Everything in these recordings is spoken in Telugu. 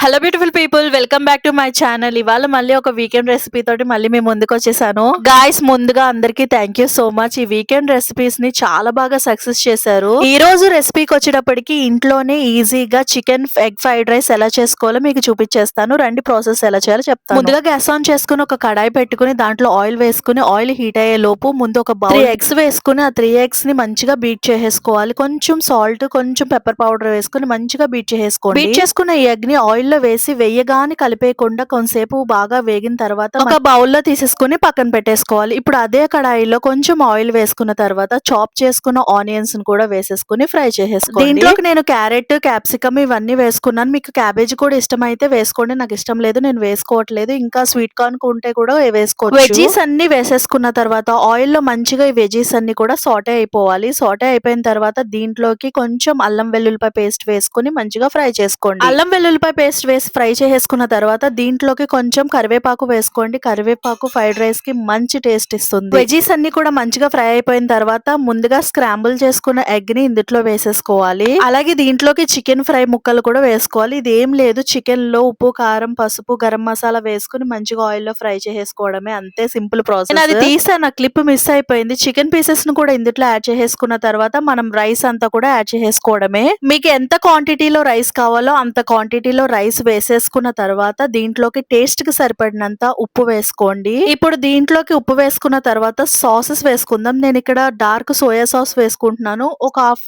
Hello beautiful people, welcome back to my channel. ఇవాళ మళ్ళీ ఒక వీకెండ్ రెసిపీ తోటి మళ్ళీ మేము ముందుకు వచ్చేసాను. గాయ్స్, ముందుగా అందరికీ థ్యాంక్ యూ సో మచ్. ఈ వీకెండ్ రెసిపీస్ ని చాలా బాగా సక్సెస్ చేశారు. ఈ రోజు రెసిపీకి వచ్చేటప్పటికి ఇంట్లోనే ఈజీగా చికెన్ ఎగ్ ఫ్రైడ్ రైస్ ఎలా చేసుకోవాలో మీకు చూపించేస్తాను. రండి, ప్రాసెస్ ఎలా చేయాలో చెప్తాను. ముందుగా గ్యాస్ ఆన్ చేసుకుని ఒక కడాయి పెట్టుకుని దాంట్లో ఆయిల్ వేసుకుని ఆయిల్ హీట్ అయ్యే లోపు ముందు ఒక బౌల్ 3 eggs వేసుకుని ఆ 3 eggs ని మంచిగా బీట్ చేసేసుకోవాలి. కొంచెం సాల్ట్, కొంచెం పెప్పర్ పౌడర్ వేసుకుని మంచిగా బీట్ చేసుకోండి. బీట్ చేసుకున్న ఈ ఎగ్ ని ఆయిల్ లో వేసి వేయగానే కలిపేయకుండా కొంతసేపు బాగా వేగిన తర్వాత ఒక బౌల్లో తీసేసుకుని పక్కన పెట్టేసుకోవాలి. ఇప్పుడు అదే కడాయిలో కొంచెం ఆయిల్ వేసుకున్న తర్వాత చాప్ చేసుకున్న ఆనియన్స్ ని కూడా వేసేసుకుని ఫ్రై చేసేసుకోండి. దీంట్లోకి నేను క్యారెట్, క్యాప్సికమ్ ఇవన్నీ వేసుకున్నాను. మీకు క్యాబేజీ కూడా ఇష్టమైతే వేసుకోండి, నాకు ఇష్టం లేదు, నేను వేసుకోవట్లేదు. ఇంకా స్వీట్ కార్న్ ఉంటే కూడా వేసుకోవచ్చు. వెజీస్ అన్ని వేసేసుకున్న తర్వాత ఆయిల్ లో మంచిగా ఈ వెజీస్ అన్ని కూడా సాటే అయిపోవాలి. సాటే అయిపోయిన తర్వాత దీంట్లోకి కొంచెం అల్లం వెల్లుల్లిపాయ పేస్ట్ వేసుకుని మంచిగా ఫ్రై చేసుకోండి. అల్లం వెల్లుల్లిపాయ పేస్ట్ వేసి ఫ్రై చేసేసుకున్న తర్వాత దీంట్లోకి కొంచెం కరివేపాకు వేసుకోండి. కరివేపాకు ఫ్రైడ్ రైస్ కి మంచి టేస్ట్ ఇస్తుంది. వెజీస్ అన్ని కూడా మంచిగా ఫ్రై అయిపోయిన తర్వాత ముందుగా స్క్రాంబుల్ చేసుకున్న ఎగ్ ని ఇందులో వేసేసుకోవాలి. అలాగే దీంట్లోకి చికెన్ ఫ్రై ముక్కలు కూడా వేసుకోవాలి. ఇది ఏం లేదు, చికెన్ లో ఉప్పు, కారం, పసుపు, గరం మసాలా వేసుకుని మంచిగా ఆయిల్ లో ఫ్రై చేసేసుకోవడమే, అంతే, సింపుల్ ప్రాసెస్. అది తీసాను, క్లిప్ మిస్ అయిపోయింది. చికెన్ పీసెస్ ను కూడా ఇందులో యాడ్ చేసేసుకున్న తర్వాత మనం రైస్ అంతా కూడా యాడ్ చేసేసుకోవడమే. మీకు ఎంత క్వాంటిటీలో రైస్ కావాలో అంత క్వాంటిటీలో రైస్ వేసేసుకున్న తర్వాత దీంట్లోకి టేస్ట్ కి సరిపడినంత ఉప్పు వేసుకోండి. ఇప్పుడు దీంట్లోకి ఉప్పు వేసుకున్న తర్వాత సాసెస్ వేసుకుందాం. నేను ఇక్కడ డార్క్ సోయా సాస్ వేసుకుంటున్నాను. ఒక హాఫ్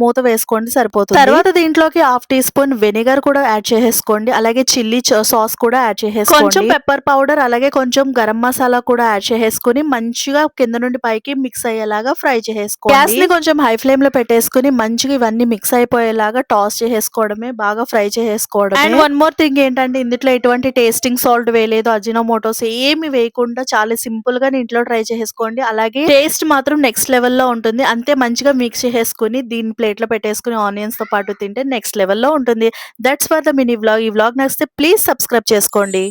మూత వేసుకోండి, సరిపోతుంది. తర్వాత దీంట్లోకి 1/2 టీ స్పూన్ వెనిగర్ కూడా యాడ్ చేసేసుకోండి. అలాగే చిల్లీ సాస్ కూడా యాడ్ చేసేసుకోండి. కొంచెం పెప్పర్ పౌడర్, అలాగే కొంచెం గరం మసాలా కూడా యాడ్ చేసేసుకుని మంచిగా కింద నుండి పైకి మిక్స్ అయ్యేలాగా ఫ్రై చేసేసుకోండి. గ్యాస్ ని కొంచెం హై ఫ్లేమ్ లో పెట్టేసుకుని మంచిగా ఇవన్నీ మిక్స్ అయిపోయేలాగా టాస్ చేసేసుకోవడమే, బాగా ఫ్రై చేసేసుకోవడం. అండ్ వన్ మోర్ థింగ్ ఏంటంటే ఇందులో ఎటువంటి టేస్టింగ్ సాల్ట్ వేయలేదు, అజినోమోటోస్ ఏమి వేయకుండా చాలా సింపుల్ గా ఇంట్లో ట్రై చేసుకోండి. అలాగే టేస్ట్ మాత్రం నెక్స్ట్ లెవెల్లో ఉంటుంది. అంతే, మంచిగా మిక్స్ చేసేసుకుని దీని ప్లేట్ లో పెట్టేసుకుని ఆనియన్స్ తో పాటు తింటే నెక్స్ట్ లెవెల్లో ఉంటుంది. That's for the mini vlog. ఈ వ్లాగ్ నచ్చితే ప్లీజ్ సబ్స్క్రైబ్ చేసుకోండి.